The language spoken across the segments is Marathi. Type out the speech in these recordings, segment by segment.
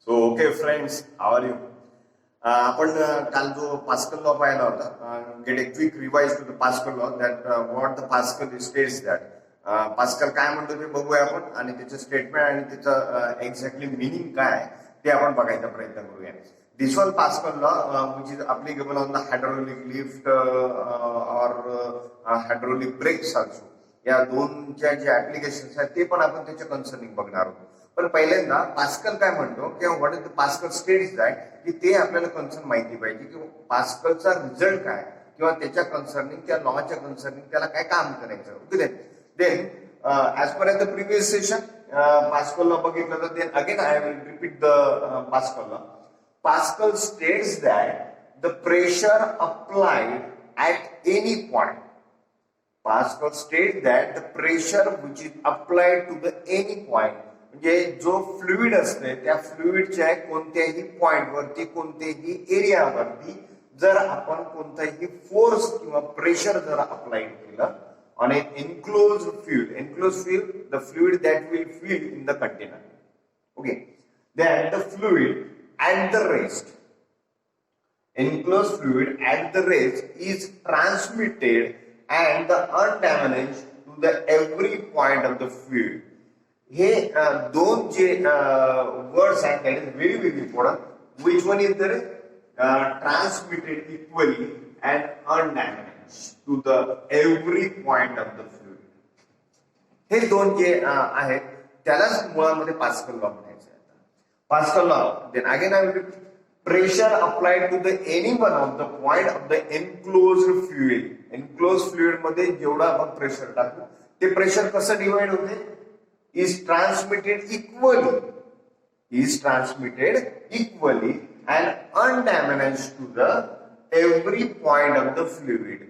So, okay, friends, how are you? आपण काल जो पास्कल लॉ पाहिला होता, get a quick revise to the Pascal law that what the Pascal states that Pascal काय म्हणतो ते बघूया आपण आणि त्याचं स्टेटमेंट आणि त्याचं एक्झॅक्टली मिनिंग काय ते आपण बघायचा प्रयत्न करूया. This was Pascal law which is applicable on the hydraulic lift और हायड्रोलिक ब्रेक्स ऑल्सो. या दोनच्या जे ऍप्लिकेशन्स आहेत ते पण आपण त्याच्या कन्सर्निंग बघणार आहोत. पण पहिल्यांदा पास्कल काय म्हणतो किंवा what is the Pascal states that की ते आपल्याला कन्सर्न माहिती पाहिजे की पास्कलचा रिझल्ट काय किंवा त्याच्या कन्सर्निंग त्या लॉच्या कन्सर्निंग त्याला काय काम करायचं. Okay then as per the previous session Pascal law बघितलं तर then again I will repeat the Pascal law. Pascal states that the pressure applied at any point. Pascal states that the pressure which is applied to the any point, म्हणजे जो फ्लुइड असते त्या फ्लुइडच्या कोणत्याही पॉइंट वरती कोणत्याही एरियावरती जर आपण कोणताही फोर्स किंवा प्रेशर जर अप्लाइड केलं on an enclosed fluid the fluid that will fill in the container. Okay, then the fluid at the rest, enclosed fluid at the rest is transmitted and the undamaged to the every point of the fluid. हे दोन जे वर्ड्स आहेत that is very very important. Which one is there? Transmitted equally and undamaged to the every point of the fluid. हे दोन जे आहेत त्यालाच मुळामध्ये पास्कल लॉ म्हणायचं. Pascal law. Then again I will repeat. Pressure applied to the any one of the point of the enclosed fluid. Enclosed fluid मध्ये जेवढा आपण प्रेशर टाकू ते प्रेशर कसं डिवाइड होते? Is transmitted equally and undamaged to the every point of the fluid.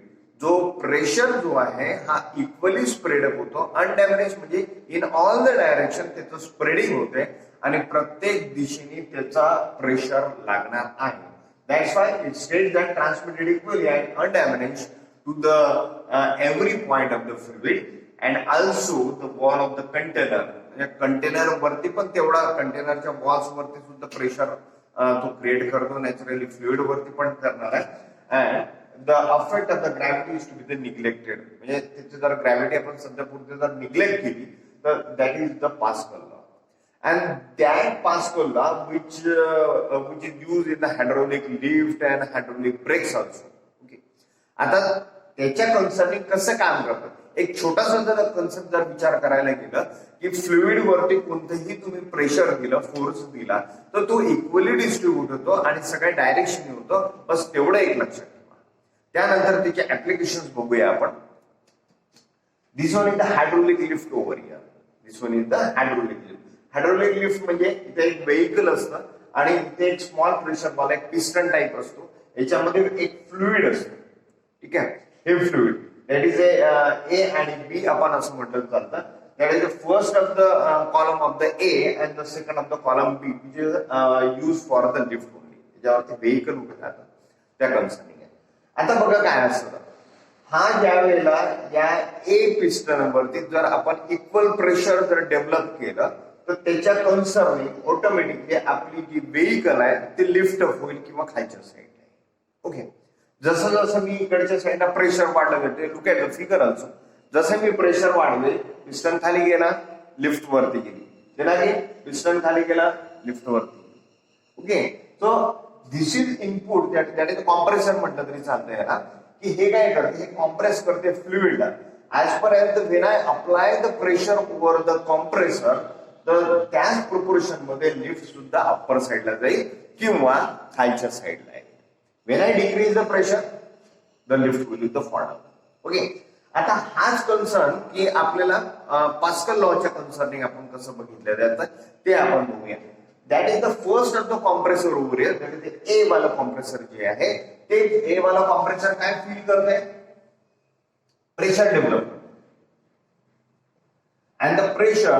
जो प्रेशर जो आहे हा इक्वली स्प्रेडअप होतो. अनडॅमेज म्हणजे इन ऑल द डायरेक्शन त्याचं स्प्रेडिंग होते आणि प्रत्येक दिशेने त्याचा प्रेशर लागणार आहे. That's why it states that transmitted equally and undamaged to the every point of the fluid and also the wall of the container. म्हणजे कंटेनर वरती पण तेवढा कंटेनरच्या वॉल्स वरती सुद्धा प्रेशर तो क्रिएट करतो. नॅचरली फ्लुइड वरती पण करणार आहे. And the effect of the gravity is to be the neglected. म्हणजे त्याची जर ग्रॅव्हिटी आपण सध्या पुरते जर निग्लेक्ट केली तर that is the Pascal law. And that Pascal law which is use in the hydraulic lift and hydraulic brakes also. Okay, आता त्याच्या कन्सर्निंग कसं काम करतं एक छोटासा जर कन्सेप्ट जर विचार करायला गेलं की फ्लुइड वरती कोणतंही तुम्ही प्रेशर दिलं फोर्स दिला तर तो इक्वली डिस्ट्रीब्यूट होतो आणि सगळ्या डायरेक्शन होतो. बस तेवढं एक लक्षात. त्यानंतर त्याचे ऍप्लिकेशन्स बघूया आपण. This one is the hydraulic lift over here. This one is the hydraulic lift. Hydraulic lift म्हणजे इथे एक व्हेइकल असतं आणि इथे एक स्मॉल प्रेशर बॉल एक पिस्टन टाईप असतो. याच्यामध्ये एक फ्लुइड असतं. ठीक आहे, हे फ्लुइड दॅट इज ए आणि बी आपण असं म्हटलं चालतं. That is the first of the column of the A and the second of the column B which is use for the lift only. त्याच्यावरती व्हेइकल उभे राहतात त्या कन्सर्निंग. आता बघा काय असतं, हा ज्या वेळेला या ए पिस्टन वरती जर आपण इक्वल प्रेशर जर डेव्हलप केलं तर त्याच्या कन्सर्निंग ऑटोमॅटिकली आपली जी व्हेइकल आहे ते लिफ्ट होईल किंवा खालच्या साईडला. ओके, जसं जसं मी इकडच्या साईडला प्रेशर वाढलं जाते look at the figure also. जसं मी प्रेशर वाढले पिस्टन खाली गेला लिफ्ट वरती गेली. त्याला पिस्टन खाली गेला लिफ्ट वरती. Okay, so this is input that is compressor म्हटलं तरी चालतंय याला की हे काय करते हे कॉम्प्रेस करते फ्लुइडला. As per the when I apply the pressure over the compressor तर त्याच प्रोपोर्शन मध्ये लिफ्ट सुद्धा अप्पर साईडला जाईल किंवा खालच्या साईडला येईल. When I decrease the pressure the lift will the fall down. Okay, आता हाच कन्सर्न की आपल्याला पास्कल लॉच्या कन्सर्निंग आपण कसं बघितलं जातं ते आपण बघूया. That is the first of the compressor over here. That is the A वाला compressor जे आहे ते A वाला compressor काय फील करते pressure develop and the pressure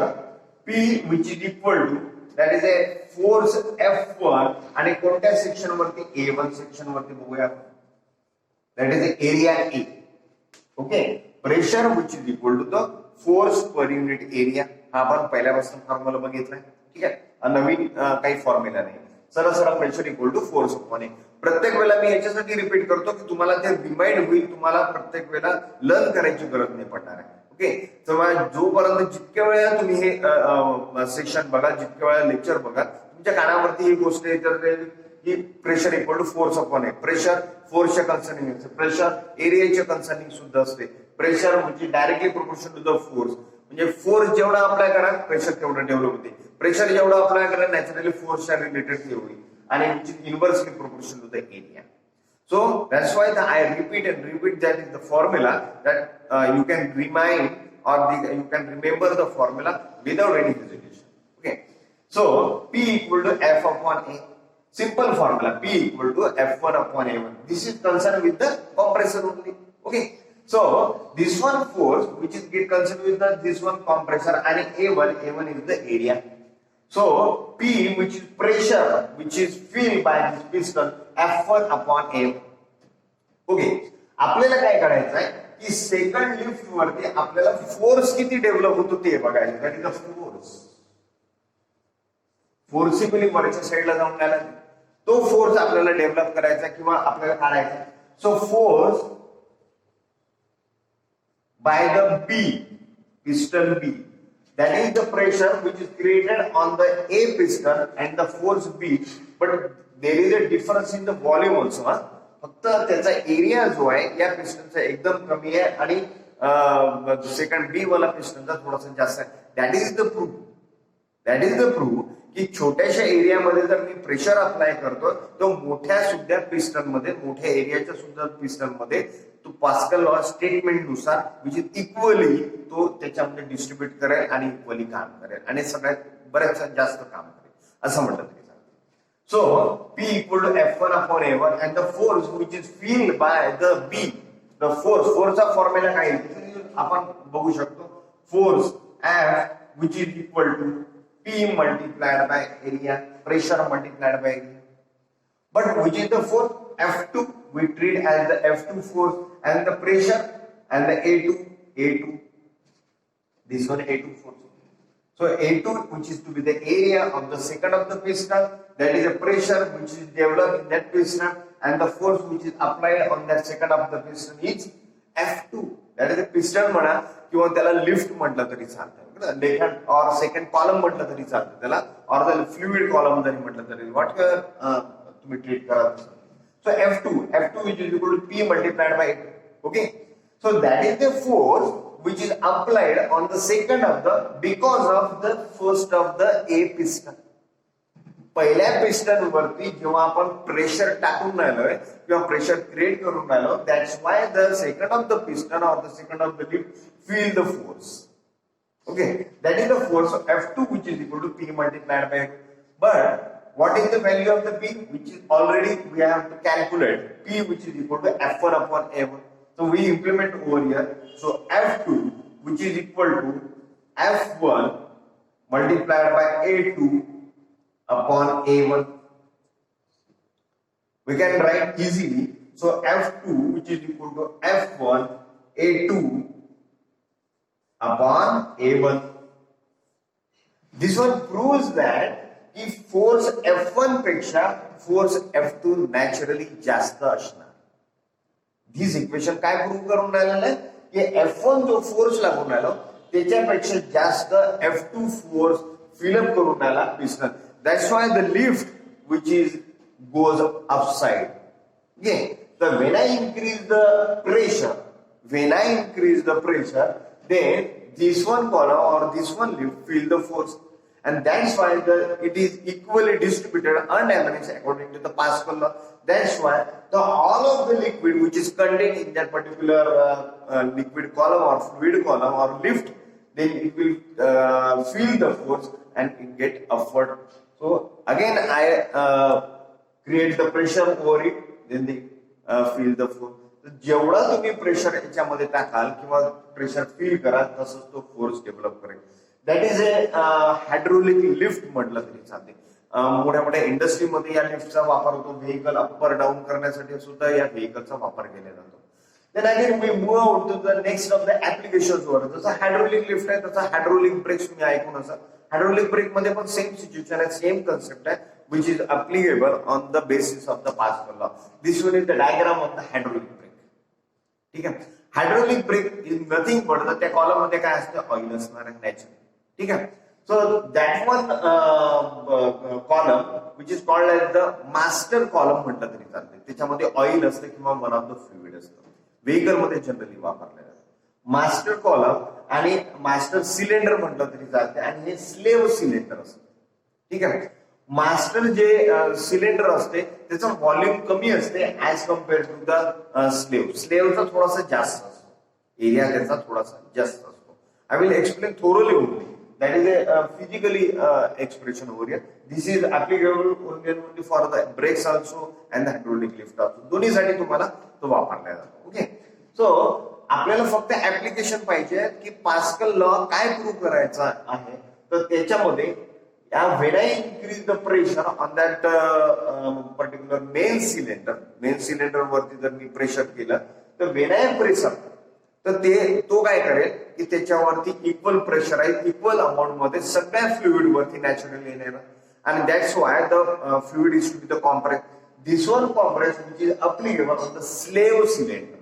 P which is equal to that is a force F1 आणि कोणत्या सेक्शन वरती A1 सेक्शन वरती बघूया. That is the area A. Okay, pressure which is equal to the force per unit area. हा आपण पहिल्यापासून फॉर्म्युला बघितलाय. ठीक आहे, नवीन काही फॉर्म्युला नाही. सरळ pressure equal to force upon A. प्रत्येक वेळेला मी याच्यासाठी रिपीट करतो की तुम्हाला ते रिमाइंड होईल, तुम्हाला प्रत्येक वेळेला लर्न करायची गरज नाही पडणार आहे. ओके, तर जोपर्यंत जितक्या वेळा तुम्ही हे सेशन बघा, जितक्या वेळा लेक्चर बघा, तुमच्या कानावरती ही गोष्ट येते की pressure equal to force upon A. Pressure फोर्सच्या कन्सर्निंग असते, प्रेशर एरियाच्या कन्सर्निंग सुद्धा असते. प्रेशर म्हणजे directly proportional to the force, म्हणजे फोर्स जेवढा अप्लाय करा प्रेशर तेवढं डेव्हलप होते. प्रेशर जेवढं अप्लाय करा नॅचरली फोर्सच्या रिलेटेड ते होईल आणि inversely proportional to the area. So that's why I repeat and repeat, that is the formula that you can remind or you can remember the formula without any hesitation. Okay, so P equal to F upon A. Simple formula, P equal to F1 upon A1. This is concerned with the compressor only. Okay, so this one force which is get concerned with this one compressor and A1 is the area. So P, which is pressure which is filled by this piston, F1 upon A1. Okay, आपल्याला काय करायचं आहे की सेकंड लिफ्ट वरती आपल्याला फोर्स किती डेव्हलप होतो ते बघायचं. That is the force. Forcibly वरच्या साईडला जाऊन द्यायला तो फोर्स आपल्याला डेव्हलप करायचा किंवा आपल्याला काढायचा. So force by the B, piston B, that is the pressure which is created on the A piston and the force B, but there is a difference in the volume also. फक्त त्याचा एरिया जो आहे या पिस्टनचा एकदम कमी आहे आणि सेकंड बी वाला पिस्टनचा थोडासा जास्त आहे. That is the proof, that is the proof की छोट्याशा एरियामध्ये जर मी प्रेशर अप्लाय करतो तो मोठ्या सुद्धा पिस्टन मध्ये, मोठ्या एरियाच्या सुद्धा पिस्टन मध्ये तो पास्कल लॉ स्टेटमेंट नुसार विच इज इक्वली तो त्याच्यामध्ये डिस्ट्रीब्यूट करेल आणि इक्वली काम करेल आणि सगळ्यात बऱ्याच जास्त काम करेल असं म्हणतात. So P equal to F1 upon A1 and the force which is filled by the B, the force चा फॉर्म्युला काय आहे आपण बघू शकतो. Force F which is equal to P multiplied by area, pressure multiplied by area. But which is the force? F2 we treat as the F2 force and the pressure and the A2, this one A2 force. So A2 which is to be the area of the second of the piston, that is a pressure which is developed in that piston, and the force which is applied on that second of the piston is F2. That is a piston म्हणा किंवा त्याला लिफ्ट म्हटलं तरी चालतं, लेफ्ट और सेकंड कॉलम म्हटलं तरी चालतं त्याला, और त्याला फ्लुइड कॉलम जरी म्हटलं तरी व्हॉट तुम्ही ट्रीट करा. So F2 which is equal to P multiplied by A2. Okay, so that is the force which is applied on the second of the, because of the first of the A piston. पहिल्या पिस्टन वरती जेव्हा आपण प्रेशर टाकून राहिलोय किंवा प्रेशर क्रिएट करून राहिलो, that's why the second of the piston और the second of the lift feel the force. Okay, that is the force of F2 which is equal to P multiplied by. But what is the value of the P, which is already we have to calculate P which is equal to F1 upon A1. So we implement over here. So F2 which is equal to F1 multiplied by A2 upon A1. We can write easily. So F2 which is equal to F1 A2 upon A1. This one proves that if force F1 पेक्षा force F2 naturally जास्त असणार. This equation काय प्रूव्ह करून राहिलेलं आहे की F1 जो फोर्स लागून राहिलो त्याच्यापेक्षा जास्त F2 फोर्स फिलअप करून राहिला piston. That's why the lift which is goes upside. Okay, so when I increase the pressure, then this one column or this one lift feel the force, and that's why it is equally distributed undamaged according to the Pascal law. That's why all of the liquid which is contained in that particular liquid column or fluid column or lift, then it will feel the force and it get upward. So again I create the pressure over it, then they feel the force. जेवढा तुम्ही प्रेशर याच्यामध्ये टाकाल किंवा प्रेशर फील कराल तसंच तो फोर्स डेव्हलप करेल. That is a hydraulic lift म्हटलं तरी चालते. मोठ्या मोठ्या इंडस्ट्रीमध्ये या लिफ्टचा वापर होतो. व्हेकल अपर डाऊन करण्यासाठी सुद्धा या व्हेकलचा वापर केला जातो. Then again we move on to the next of the applications वर. जसं हायड्रोलिक लिफ्ट आहे तसं हायड्रोलिक ब्रेक्स तुम्ही ऐकून असाल. हायड्रोलिक ब्रेक मध्ये पण सेम सिच्युएशन आहे, सेम कन्सेप्ट आहे, which is applicable on the basis of the Pascal law. This one is the diagram of the hydraulic brake. ठीक आहे. Hydraulic brake is nothing but त्या कॉलम मध्ये काय असतं, ऑइल असणार आहे नॅचरल. ठीक आहे. So that one column which is called as the master column म्हटलं तरी चालते. त्याच्यामध्ये ऑइल असतं किंवा वन ऑफ द फ्लुइड असतं. व्हेकल मध्ये जनरली वापरलं जातं मास्टर कॉलम आणि मास्टर सिलेंडर म्हटलं तरी चालते, आणि हे स्लेव्ह सिलेंडर असतं. ठीक आहे. मास्टर जे सिलेंडर असते त्याचं व्हॉल्यूम कमी असते as compare to the slave. स्लेव्हचा थोडासा जास्त असतो, एरिया त्याचा थोडासा जास्त असतो. I will explain thoroughly only. That is a physically expression over here. This is applicable only for the brakes also and the hydraulic lift also. दोन्ही साठी तुम्हाला तो वापरला जातो. ओके. सो आपल्याला फक्त ऍप्लिकेशन पाहिजे की पास्कल लॉ काय प्रूव्ह करायचा आहे. तर त्याच्यामध्ये when I increase the pressure on that particular main cylinder वरती जर मी प्रेशर केलं तर when I press up, तर तो काय करेल की त्याच्यावरती इक्वल प्रेशर आहे, इक्वल अमाऊंट मध्ये सगळ्या फ्लुइड वरती नॅचरली येणार, आणि that's why the fluid is to be the compress. This one compress which is applicable on the slave cylinder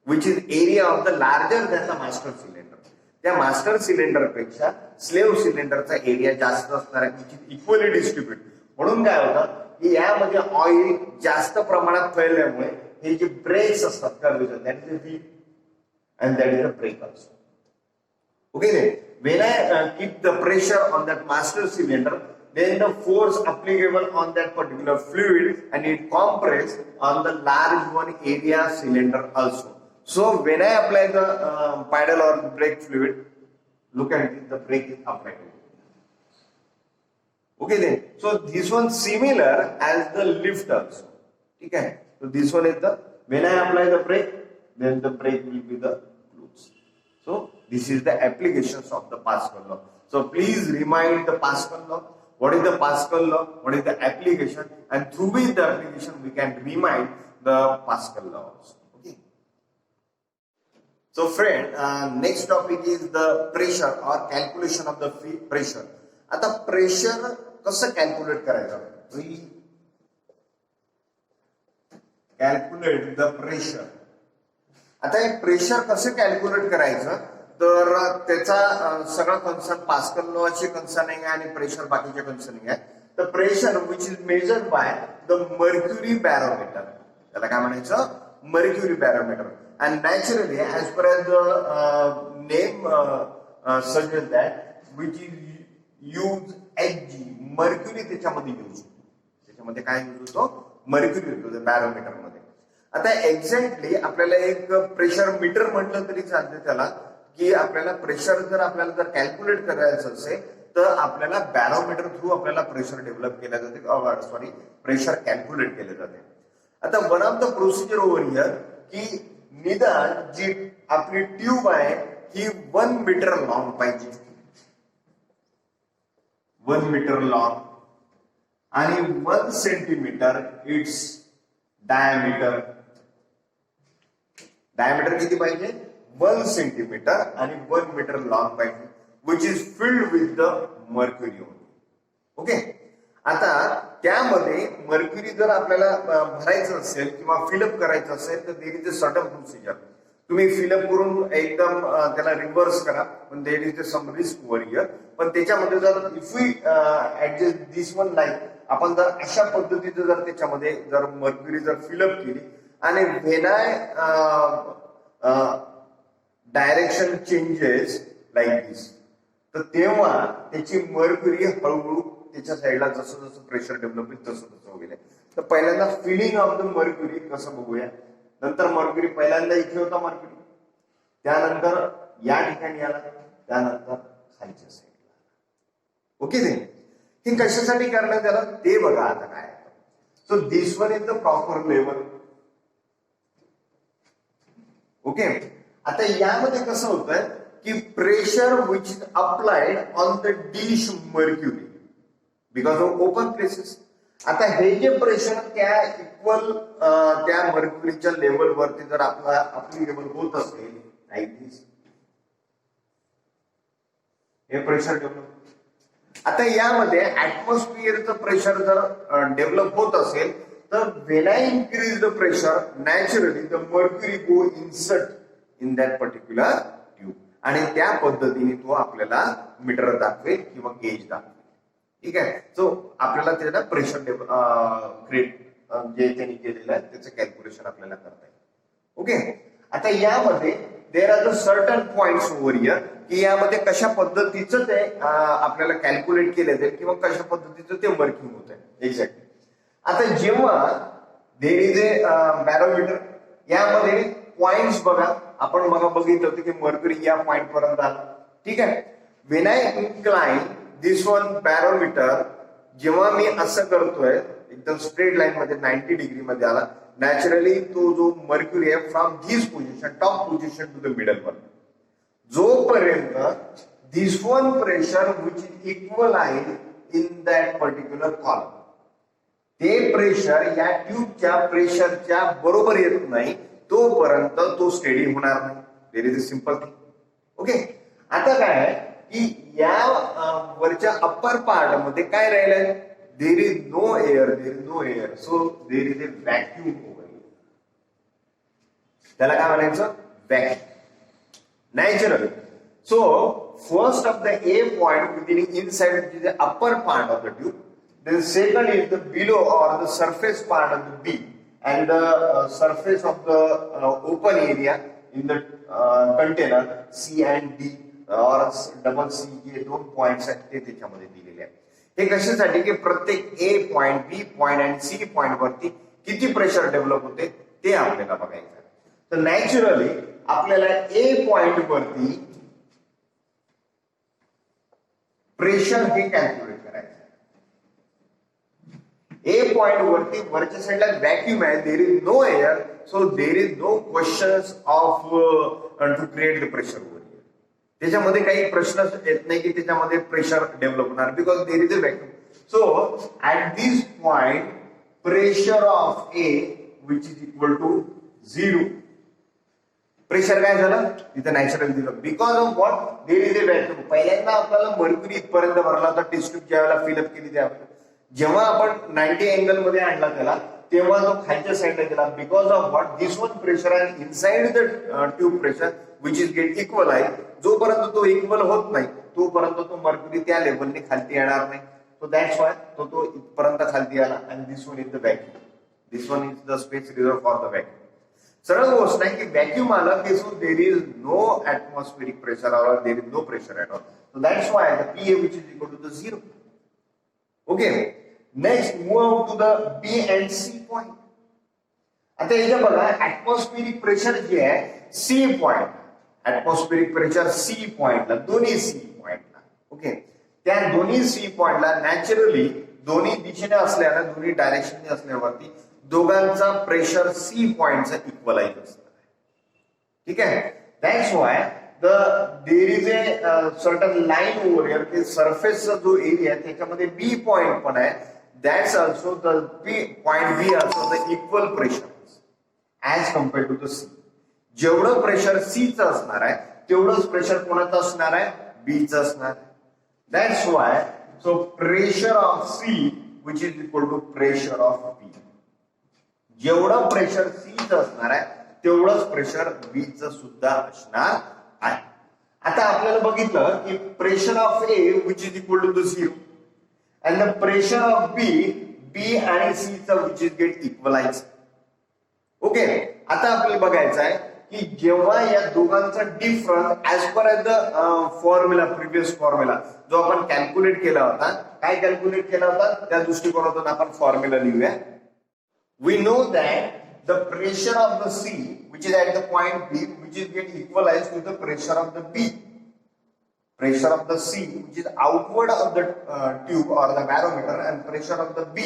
which is area of the larger than the master cylinder. त्या मास्टर सिलेंडर पेक्षा स्लेव्ह सिलेंडरचा एरिया जास्त असणार आहे, विच इज इक्वली डिस्ट्रीब्युट. म्हणून काय होतं की यामध्ये ऑइल जास्त प्रमाणात फैलल्यामुळे हे जे ब्रेक्स असतात curvature, that is the and that is the brake also. Okay then, when I keep the pressure on that master cylinder, then the force applicable on that particular fluid and it compress on the large one area cylinder also. So when I apply the pedal or the brake fluid, look at it, the brake is applied. Okay then, so this one similar as the lift also. Okay, so this one is the, when I apply the brake, then the brake will be the fluids. So this is the applications of the Pascal law. So please remind the Pascal law. What is the Pascal law? What is the application? And through the application we can remind the Pascal law also. Okay. So friend, next topic is the pressure or calculation of the pressure. आता pressure कसं calculate करायचं? We calculate the pressure. आता हे प्रेशर कसं कॅल्क्युलेट करायचं, तर त्याचा सगळा कन्सर्न पास्कल लॉचे कन्सर्निंग आहे आणि प्रेशर बाकीचे कन्सर्निंग आहे. तर pressure which is measured by the mercury barometer, त्याला काय म्हणायचं, mercury barometer. And naturally as per as the name suggest that which is use Hg, mercury त्याच्यामध्ये यूज होतो. त्याच्यामध्ये काय यूज होतो, मर्क्युरी होतो बॅरोमीटर मध्ये. आता एक्झॅक्टली आपल्याला एक प्रेशर मीटर म्हटलं तरी चालते त्याला, की आपल्याला प्रेशर जर कॅल्क्युलेट करायचं असेल तर आपल्याला बॅरोमीटर थ्रू आपल्याला प्रेशर डेव्हलप केलं जाते, प्रेशर कॅल्क्युलेट केले जाते. आता one of the procedure over here की निदान जी आपली ट्यूब आहे ही 1 मीटर लॉंग पाहिजे, 1 मीटर लॉंग, आणि 1 सेंटीमीटर इट्स डायमीटर. डायमीटर किती पाहिजे, 1 सेंटीमीटर, आणि 1 मीटर लॉंग पाहिजे, which is filled with the mercury. Okay. आता त्यामध्ये मर्क्युरी जर आपल्याला भरायचं असेल किंवा फिलअप करायचं असेल तर there is a certain procedure. तुम्ही फिलअप करून एकदम त्याला रिव्हर्स करा, पण there is some risk over here. पण त्याच्यामध्ये जर if we adjust this one like, आपण जर अशा पद्धतीचं जर त्याच्यामध्ये जर मर्क्युरी जर फिलअप केली आणि when I direction changes like this, तर तेव्हा त्याची मर्क्युरी हळूहळू त्याच्या साईडला जसं जसं प्रेशर डेव्हलप होईल तसं तसं होईल. तर पहिल्यांदा फिलिंग ऑफ द मर्क्युरी कसं बघूया. नंतर मर्क्युरी पहिल्यांदा इथे होता मर्क्युरी, त्यानंतर या ठिकाणी आला, त्यानंतर खालच्या साईडला. ओके. हे कशासाठी करण्यात आलं ते बघा आता काय. So this one is the proper level. Okay. आता यामध्ये कसं होतंय की pressure which is applied on the dish mercury because of open places. आता हे जे प्रेशर त्या इक्वल त्या मर्क्युरीच्या लेवलवरती जर आपली लेवल होत असेल लाईक दिस, हे प्रेशर डेव्हलप, आता यामध्ये ऍटमॉस्फिअरचं प्रेशर जर डेव्हलप होत असेल तर when I increase the pressure naturally the mercury go insert in that particular tube आणि त्या पद्धतीने तो आपल्याला मीटर दाखवेल किंवा गेज दाखवेल. ठीक आहे. सो आपल्याला त्याला प्रेशर क्रिएट जे त्यांनी केलेलं आहे त्याचं कॅल्क्युलेशन आपल्याला करता येईल. ओके. आता यामध्ये there are the certain points over here की यामध्ये कशा पद्धतीचं ते आपल्याला कॅल्क्युलेट केलं जाईल किंवा कशा पद्धतीचं ते वर्किंग होत आहे एक्झॅक्टली. आता जेव्हा देर इज ए बॅरोमीटर यामध्ये पॉइंट्स बघा आपण मग बघितलं होतं की मर्क्युरी या पॉइंट पर्यंत आला. ठीक आहे. When I incline this one barometer जेव्हा मी असं करतोय एकदम स्ट्रेट लाईन मध्ये 90 डिग्री मध्ये आला नॅचरली तो जो मर्क्युरी आहे from this position top position to the middle one जोपर्यंत this one pressure which is equal आहे इन दॅट पर्टिक्युलर कॉलम ते प्रेशर या ट्यूबच्या प्रेशरच्या बरोबर येत नाही तोपर्यंत तो स्टेडी होणार नाही. Very is simple thing. Okay. आता काय आहे की या वरच्या अप्पर पार्ट मध्ये काय राहिलंय there is no air so there is a vacuum over here. त्याला काय म्हणायचं vacuum natural. So first of the A point within inside which is the upper part of the tube. Then second is the below or the surface part of the B and the surface of the open area in the container C and D or double C जे दोन पॉइंट्स आहेत ते त्याच्यामध्ये दिलेले आहेत. हे कशासाठी की प्रत्येक A पॉइंट B पॉइंट आणि C पॉइंट वरती किती प्रेशर डेव्हलप होते ते आपल्याला बघायचं आहे. तर नॅचरली आपल्याला A पॉइंट वरती प्रेशर हे कॅल्क्युलेट करायचं. ए पॉइंट वरती वरच्या साईडला व्हॅक्यूम आहे there is no air so there is no questions of to create the pressure over here. त्याच्यामध्ये काही प्रश्न येत नाही की त्याच्यामध्ये प्रेशर डेव्हलप होणार because there is a vacuum. So at this point pressure of A which is equal to 0. Pressure काय झालं तिथं नॅचरल दिलं because of what there is a vacuum. पहिल्यांदा आपल्याला मर्क्युरी इथपर्यंत भरला होता टेस्ट ट्यूब ज्या वेळेला फिलअप केली त्यावेळेला जेव्हा आपण 90 अँगल मध्ये आणला त्याला तेव्हा तो खालच्या साईडला गेला because of what this one pressure and inside the tube pressure which is get equal आहे. जोपर्यंत तो इक्वल होत नाही तोपर्यंत तो मर्क्युरी त्या लेवलने खालती येणार नाही. सो दॅट्स वाय तो इथपर्यंत खालती आला and this one is the vacuum. This one is the space reserve for the vacuum. सरळ गोष्ट आहे की व्हॅक्यूम आलं की so there is no atmospheric pressure और there is no pressure at all. So that's why the PA which is equal to the 0. Okay. Next move to the B and C point. आता इथे बघा ऍटमॉस्फेरिक प्रेशर जे आहे C point atmospheric pressure C पॉइंटला दोन्ही सी पॉइंटला. ओके. त्या दोन्ही सी पॉइंटला नॅचरली दोन्ही दिशेने असल्यानं दोन्ही डायरेक्शनने असल्यावरती दोघांचा प्रेशर सी पॉइंटचा इक्वलाइज असणार आहे. ठीक आहे. That's Y there is a certain line over here की सरफेसचा जो एरिया त्याच्यामध्ये बी पॉइंट पण आहे. That's also the point B also the equal pressure as compared to the C. जेवढं प्रेशर C चं असणार आहे तेवढंच प्रेशर कोणाचं असणार आहे B चं असणार आहे. That's why so pressure of C which is equal to pressure of B. जेवढं प्रेशर C चं असणार आहे तेवढंच प्रेशर B चं सुद्धा असणार आहे. आता आपल्याला बघितलं की pressure of A which is equal to the 0 and the pressure of B आणि C चा which is get equalized. Okay. आता आपल्याला बघायचं आहे की जेव्हा या दोघांचा difference as per the formula previous formula जो आपण कॅल्क्युलेट केला होता काय कॅल्क्युलेट केला होता त्या दृष्टिकोनातून आपण फॉर्म्युला लिहूया. We know that the pressure of the C which is at the point B which is get equalized to the pressure of the B. Pressure of the C which is outward of the tube or the barometer and pressure of the B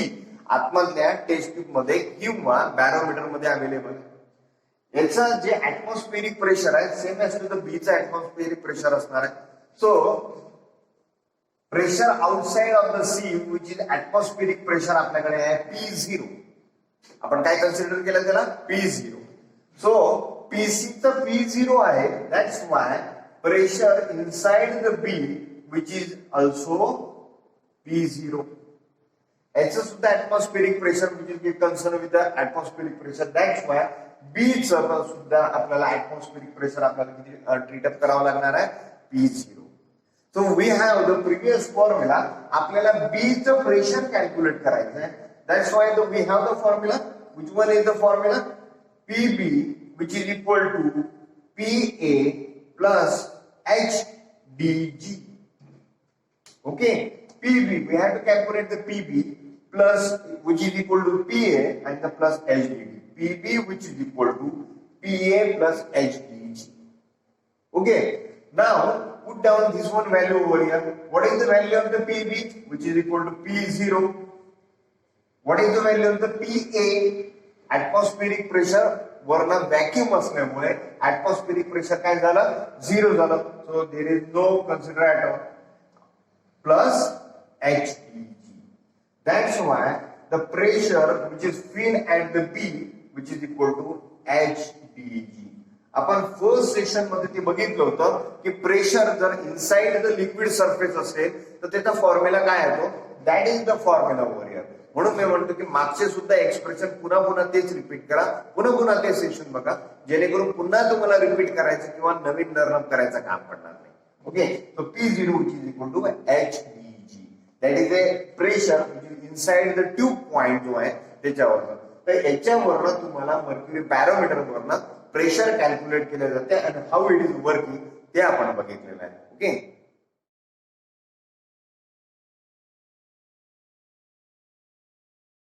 आतमधल्या टेस्ट ट्यूब मध्ये किंवा बॅरोमीटर मध्ये अवेलेबल आहे. याचं जे ऍटमॉस्फेरिक प्रेशर आहे same as to the B चा ऍटमॉस्फेरिक प्रेशर असणार आहे. So pressure outside of the C which is atmospheric pressure आपल्याकडे आहे P0. आपण काय कन्सिडर केलं त्याला P0. सो पीसी चं P0 आहे. That's Y pressure inside the B which is also P0. याचं सुद्धा ऍटमॉस्फेरिक प्रेशर म्हणजे concern with the atmospheric pressure. That's why B चं सुद्धा आपल्याला ऍटमॉस्फेरिक प्रेशर आपल्याला किती ट्रीटअप करावं लागणार आहे, P0. So we have the previous formula. आपल्याला B चं प्रेशर कॅल्क्युलेट करायचं आहे. That's why we have the formula. Which one is the formula? PB, which is equal to PA plus HDG. Okay, PB, we have to calculate the PB plus, which is equal to PA and the plus HDG. PB, which is equal to PA plus HDG. Okay, now put down this one value over here. What is the value of the PB? Which is equal to P0. What is the value of the PA? Atmospheric pressure Verna vacuum असल्यामुळे atmospheric pressure काय झालं, 0 झालं. So there is no consider at all. Plus HDG. That's why the pressure which is feel at the B, which is equal to HDG. आपण फर्स्ट सेशन मध्ये ते बघितलं होतं की प्रेशर जर इनसाइड द लिक्विड सरफेस असेल तर त्याचा फॉर्म्युला काय येतो, that is the formula over here. म्हणून मी म्हणतो की मागचे सुद्धा एक्सप्रेशन पुन्हा पुन्हा तेच रिपीट करा, पुन्हा पुन्हा ते सेशन बघा, जेणेकरून पुन्हा तुम्हाला रिपीट करायचं किंवा नवीन लर्न करायचं काम पडणार नाही. Okay, so P0 which is equal to HDG. That is a pressure inside the tube point जो आहे त्याच्यावर. तर याच्यावरनं तुम्हाला मर्क्युरी पॅरामीटर वरनं प्रेशर कॅल्क्युलेट केले जाते आणि हाऊ इट इज वर्किंग ते आपण बघितलेलं आहे. ओके.